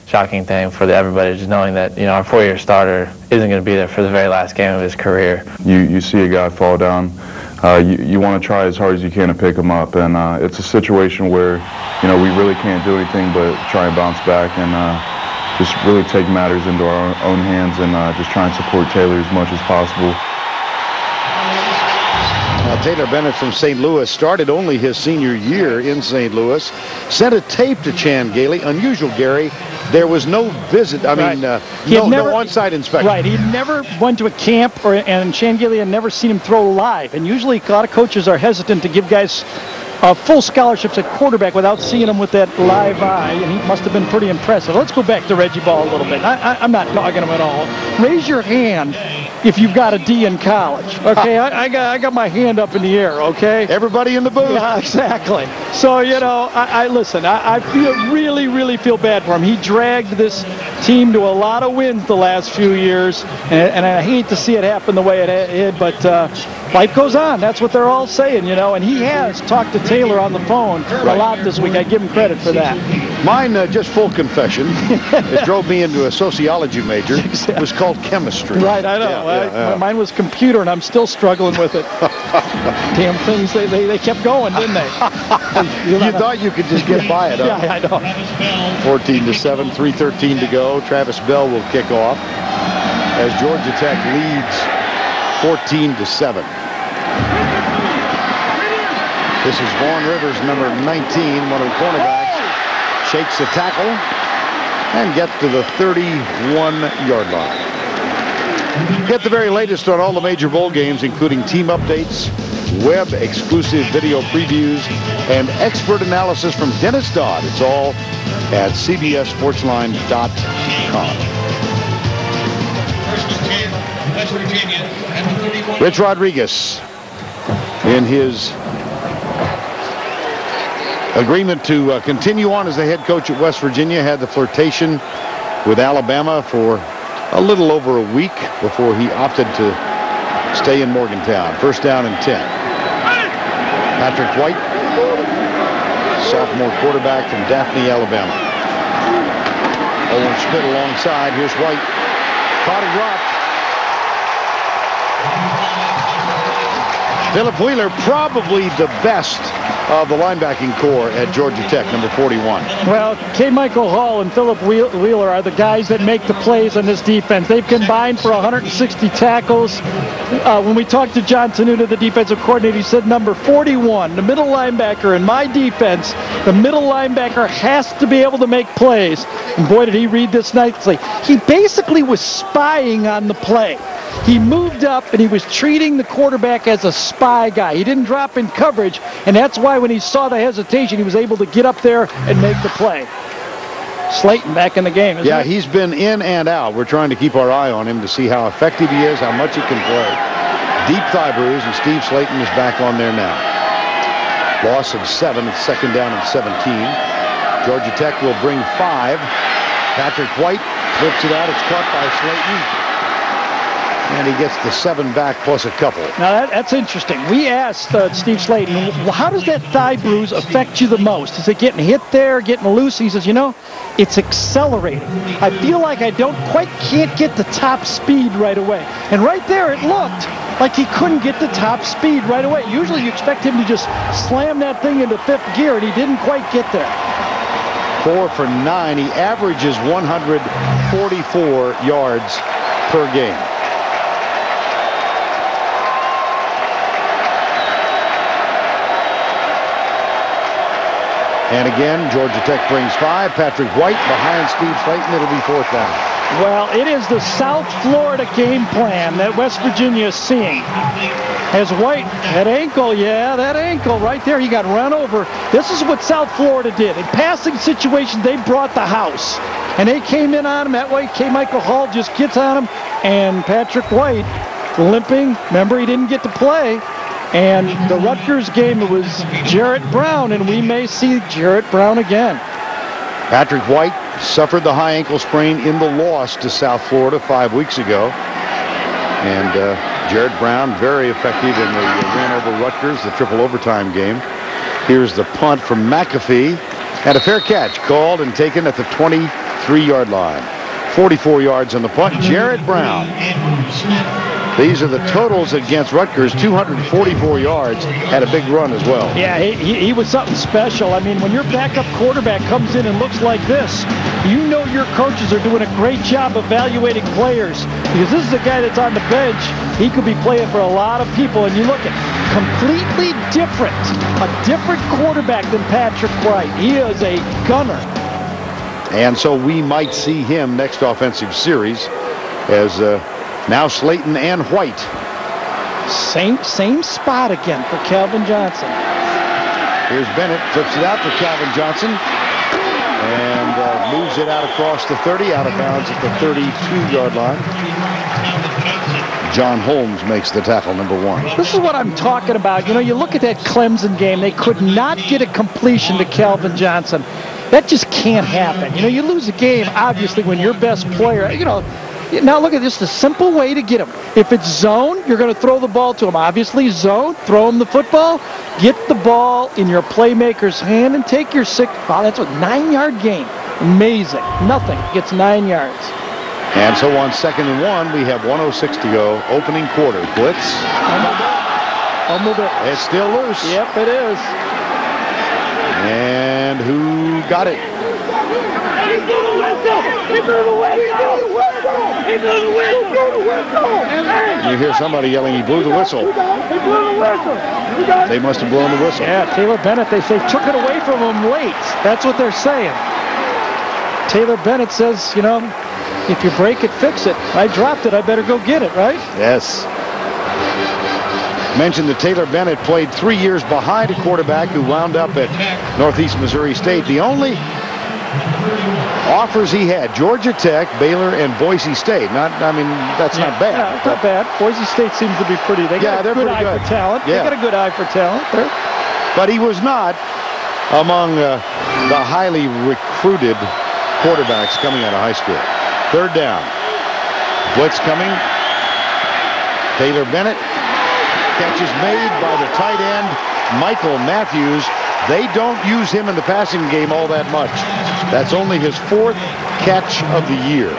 shocking thing for everybody, just knowing that, you know, our 4-year starter isn't going to be there for the very last game of his career. You see a guy fall down, you want to try as hard as you can to pick him up, and it's a situation where, you know, we really can't do anything but try and bounce back and just really take matters into our own hands and just try and support Taylor as much as possible. Now, Taylor Bennett from St. Louis started only his senior year in St. Louis. Sent a tape to Chan Gailey. Unusual, Gary. There was no visit. I mean, no on-site inspection. Right. He never went to a camp, and Chan Gailey had never seen him throw live. And usually, a lot of coaches are hesitant to give guys full scholarships at quarterback without seeing him with that live eye, and he must have been pretty impressive. Let's go back to Reggie Ball a little bit. I'm not dogging him at all. Raise your hand if you've got a D in college. Okay, I got my hand up in the air. Okay, everybody in the booth. Yeah, exactly. So you know, listen. I really feel bad for him. He dragged this team to a lot of wins the last few years, and I hate to see it happen the way it did. But life goes on. That's what they're all saying, you know. And he has talked to Taylor on the phone a lot this week. I give him credit for that. Mine, just full confession, it drove me into a sociology major. It was called chemistry. Right, I know. Yeah. Mine was computer, and I'm still struggling with it. Damn things, they kept going, didn't they? You thought you could just get by it, huh? Yeah, I know. 14-7, 3:13 to go. Travis Bell will kick off as Georgia Tech leads 14-7. This is Vaughn Rivers, number 19, one of the cornerbacks. Shakes the tackle and gets to the 31-yard line. Get the very latest on all the major bowl games, including team updates, web-exclusive video previews, and expert analysis from Dennis Dodd. It's all at cbssportsline.com. Rich Rodriguez, in his agreement to continue on as the head coach at West Virginia, had the flirtation with Alabama for a little over a week before he opted to stay in Morgantown. First down and 10. Patrick White, sophomore quarterback from Daphne, Alabama. Owen Schmidt alongside. Here's White. Caught and dropped. Philip Wheeler, probably the best of the linebacking core at Georgia Tech, number 41. Well, K. Michael Hall and Philip Wheeler are the guys that make the plays on this defense. They've combined for 160 tackles. When we talked to John Tenuta, the defensive coordinator, he said number 41, the middle linebacker in my defense, the middle linebacker has to be able to make plays. And boy, did he read this nicely. He basically was spying on the play. He moved up and he was treating the quarterback as a spy guy. He didn't drop in coverage, and that's why when he saw the hesitation, he was able to get up there and make the play. Slayton back in the game, isn't he? He's been in and out. We're trying to keep our eye on him to see how effective he is, how much he can play. Deep thigh bruise, and Steve Slayton is back on there now. Loss of 7. It's second down and 17. Georgia Tech will bring 5. Patrick White flips it out. It's caught by Slayton. And he gets the 7 back plus a couple. Now that's interesting. We asked Steve Slayton, well, how does that thigh bruise affect you the most? Is it getting hit there, getting loose? He says, you know, it's accelerating. I feel like I can't get the top speed right away. And right there it looked like he couldn't get the top speed right away. Usually you expect him to just slam that thing into 5th gear, and he didn't quite get there. 4 for 9. He averages 144 yards per game. And again, Georgia Tech brings 5. Patrick White behind Steve Slayton. It'll be 4th down. Well, it is the South Florida game plan that West Virginia is seeing. As White, that ankle right there, he got run over. This is what South Florida did. In passing situations, they brought the house. And they came in on him. That way, K. Michael Hall just gets on him. And Patrick White, limping. Remember, he didn't get to play. And the Rutgers game, it was Jarrett Brown, and we may see Jarrett Brown again. Patrick White suffered the high ankle sprain in the loss to South Florida 5 weeks ago. And Jarrett Brown, very effective in the win over Rutgers, the triple overtime game. Here's the punt from McAfee. And a fair catch called and taken at the 25 3-yard line. 44 yards on the punt. Jarrett Brown. These are the totals against Rutgers. 244 yards. Had a big run as well. Yeah, he was something special. I mean, when your backup quarterback comes in and looks like this, you know your coaches are doing a great job evaluating players, because this is a guy that's on the bench. He could be playing for a lot of people, and you look at completely different, a different quarterback than Patrick Wright. He is a gunner. And so we might see him next offensive series as now Slayton and White. Same spot again for Calvin Johnson. Here's Bennett, flips it out for Calvin Johnson, and moves it out across the 30, out of bounds at the 32-yard line. John Holmes makes the tackle, number 1. This is what I'm talking about. You know, you look at that Clemson game, they could not get a completion to Calvin Johnson. That just can't happen. You know, you lose a game, obviously, when your best player, you know. Now look at this, the simple way to get him. If it's zone, you're going to throw the ball to him. Obviously, zone, throw him the football, get the ball in your playmaker's hand, and take your 6. Wow, that's a 9-yard gain. Amazing. Nothing. Gets 9 yards. And so on 2nd and 1, we have 1:06 to go. Opening quarter. Blitz. It's still loose. Yep, it is. And who got it? You hear somebody yelling, he blew the whistle. They must have blown the whistle. Yeah, Taylor Bennett, they say, took it away from him late. That's what they're saying. Taylor Bennett says, you know, if you break it, fix it. I dropped it, I better go get it, right? Yes. Mentioned that Taylor Bennett played 3 years behind a quarterback who wound up at Northeast Missouri State. The only offers he had, Georgia Tech, Baylor, and Boise State. That's not bad. No, it's not bad. Boise State seems to be pretty. They got a good eye for talent. Yeah. They got a good eye for talent. But he was not among the highly recruited quarterbacks coming out of high school. 3rd down. Blitz coming. Taylor Bennett. Catch is made by the tight end, Michael Matthews. They don't use him in the passing game all that much. That's only his 4th catch of the year.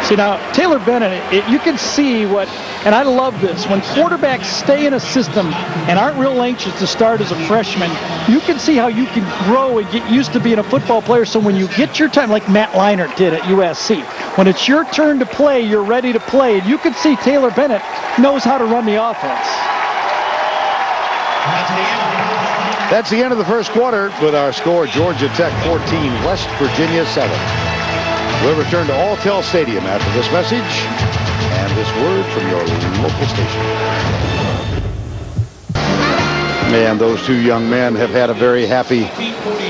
See, now, Taylor Bennett, you can see what, and I love this, when quarterbacks stay in a system and aren't real anxious to start as a freshman, you can see how you can grow and get used to being a football player. So when you get your time, like Matt Leinart did at USC, when it's your turn to play, you're ready to play. And you can see Taylor Bennett knows how to run the offense. That's the end of the first quarter with our score, Georgia Tech 14, West Virginia 7. We'll return to Alltel Stadium after this message and this word from your local station. Man, those two young men have had a very happy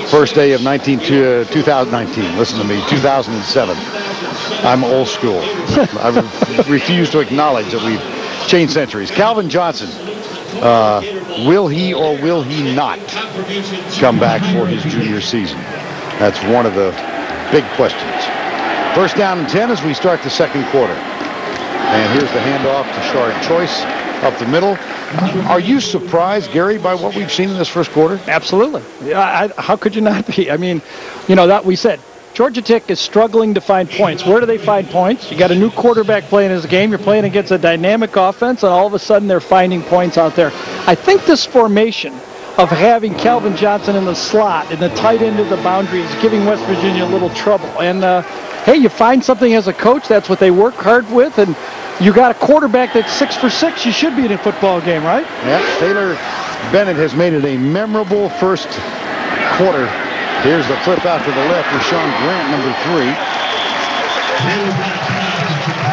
first day of 2019. Listen to me, 2007. I'm old school. I refuse to acknowledge that we've changed centuries. Calvin Johnson, will he or will he not come back for his junior season? That's one of the big questions. 1st down and 10 as we start the 2nd quarter. And here's the handoff to Shard Choice up the middle. Are you surprised, Gary, by what we've seen in this first quarter? Absolutely. How could you not be? I mean, you know, that we said, Georgia Tech is struggling to find points. Where do they find points? You got a new quarterback playing his game. You're playing against a dynamic offense, and all of a sudden they're finding points out there. I think this formation of having Calvin Johnson in the slot and the tight end of the boundary is giving West Virginia a little trouble. And, hey, you find something as a coach, that's what they work hard with, and you got a quarterback that's 6 for 6, you should be in a football game, right? Yeah, Taylor Bennett has made it a memorable first quarter. Here's the flip out to the left with Sean Grant, number 3.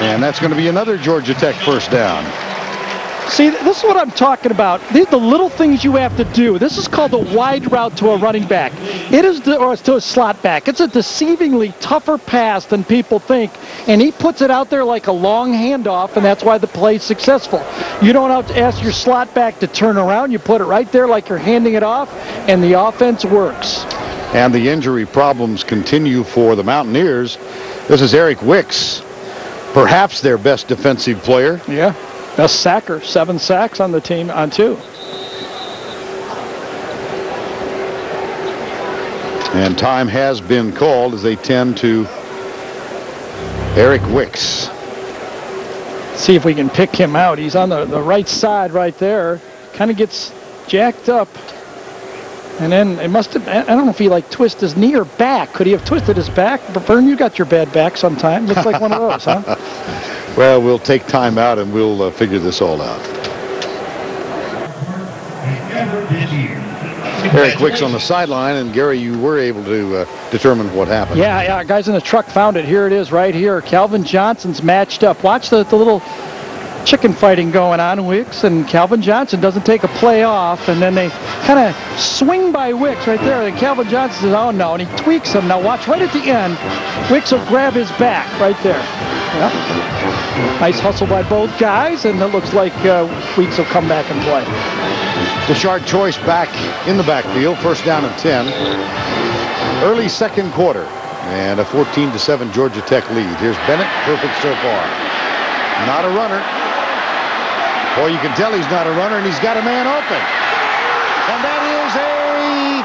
And that's going to be another Georgia Tech first down. See, this is what I'm talking about. These are the little things you have to do. This is called a wide route to a running back. It is, or to a slot back. It's a deceivingly tougher pass than people think, and he puts it out there like a long handoff, and that's why the play's successful. You don't have to ask your slot back to turn around. You put it right there like you're handing it off, and the offense works. And the injury problems continue for the Mountaineers. This is Eric Wicks, perhaps their best defensive player. Yeah. Best sacker, 7 sacks on the team on 2. And time has been called as they tend to Eric Wicks. See if we can pick him out. He's on the right side right there. Kind of gets jacked up. And then it must have, I don't know if he twist his knee or back. Could he have twisted his back? But Vern, you got your bad back sometime. Looks like one of those, huh? Well, we'll take time out and we'll figure this all out. Eric Wicks on the sideline, and Gary, you were able to determine what happened. Yeah, guys in the truck found it. Here it is right here. Calvin Johnson's matched up. Watch the little chicken fighting going on. Wicks and Calvin Johnson doesn't take a play off, and then they kind of swing by Wicks right there. And Calvin Johnson says, oh no, and he tweaks him. Now watch right at the end. Wicks will grab his back right there. Yep. Nice hustle by both guys, and it looks like Wicks will come back and play. Deshard Choice back in the backfield, first down and 10. Early second quarter, and a 14-7 Georgia Tech lead. Here's Bennett, perfect so far. Not a runner. Boy, you can tell he's not a runner, and he's got a man open. And that is a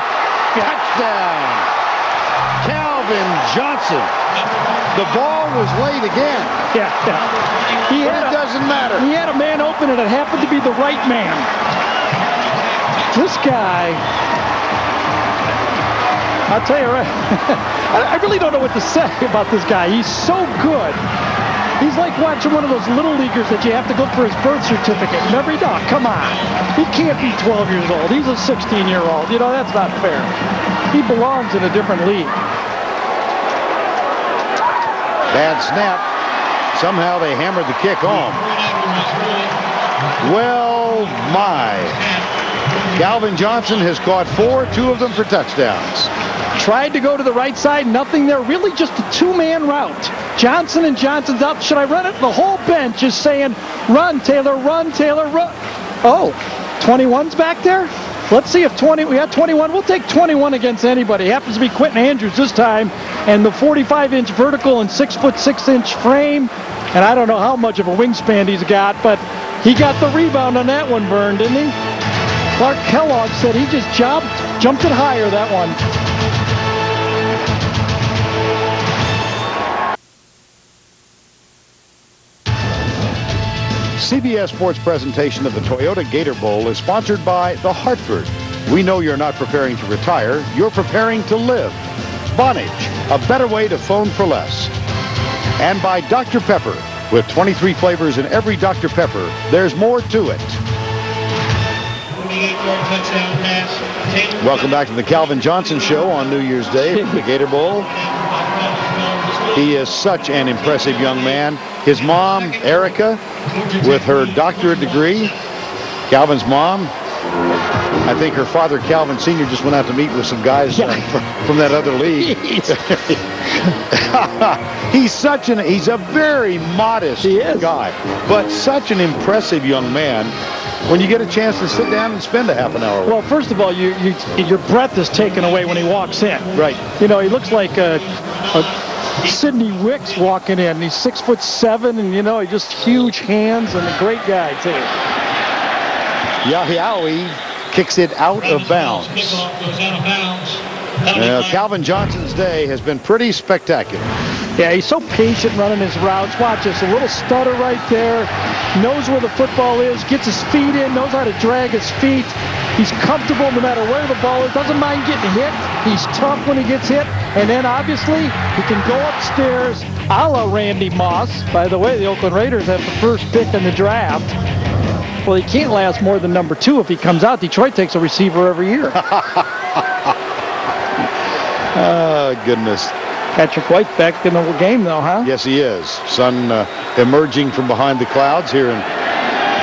touchdown. Calvin Johnson. The ball was late again. Yeah. But it doesn't matter. He had a man open, and it happened to be the right man. This guy, I'll tell you right, I really don't know what to say about this guy. He's so good. He's like watching one of those little leaguers that you have to go for his birth certificate. And every dog, come on. He can't be 12 years old. He's a 16-year-old. You know, that's not fair. He belongs in a different league. Bad snap. Somehow they hammered the kick home. Well, my. Calvin Johnson has caught 4, 2 of them for touchdowns. Tried to go to the right side, nothing there. Really just a two-man route. Johnson and Johnson's up. Should I run it? The whole bench is saying, run, Taylor, run, Taylor, run. Oh, 21's back there? Let's see if 20, we got 21. We'll take 21 against anybody. Happens to be Quentin Andrews this time. And the 45-inch vertical and 6'6" frame. And I don't know how much of a wingspan he's got, but he got the rebound on that one, Vern, didn't he? Clark Kellogg said he just jumped it higher, that one. CBS Sports presentation of the Toyota Gator Bowl is sponsored by The Hartford. We know you're not preparing to retire, you're preparing to live. Vonage, a better way to phone for less. And by Dr. Pepper. With 23 flavors in every Dr. Pepper, there's more to it. Welcome back to the Calvin Johnson Show on New Year's Day from the Gator Bowl. He is such an impressive young man. His mom, Erica, with her doctorate degree. Calvin's mom, I think her father, Calvin Sr., just went out to meet with some guys from that other league. He's a very modest guy, but such an impressive young man. When you get a chance to sit down and spend a half an hour with him. Well, first of all, your breath is taken away when he walks in. Right. You know, he looks like a Sidney Wicks walking in. He's 6'7", and you know, he just huge hands and a great guy too. Yahiaoui kicks it out of bounds. Calvin Johnson's day has been pretty spectacular. Yeah, he's so patient running his routes. Watch this, a little stutter right there. Knows where the football is, gets his feet in, knows how to drag his feet. He's comfortable no matter where the ball is, doesn't mind getting hit. He's tough when he gets hit. And then obviously he can go upstairs a la Randy Moss. By the way, the Oakland Raiders have the first pick in the draft. Well, he can't last more than number 2 if he comes out. Detroit takes a receiver every year. Oh, goodness. Patrick White back in the game, though, huh? Yes, he is. Sun emerging from behind the clouds here in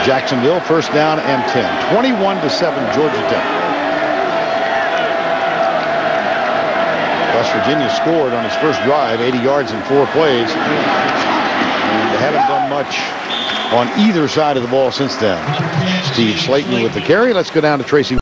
Jacksonville. First down and 10. 21-7, Georgia Tech. West Virginia scored on its first drive, 80 yards in 4 plays. And they haven't done much on either side of the ball since then. Steve Slayton with the carry. Let's go down to Tracy.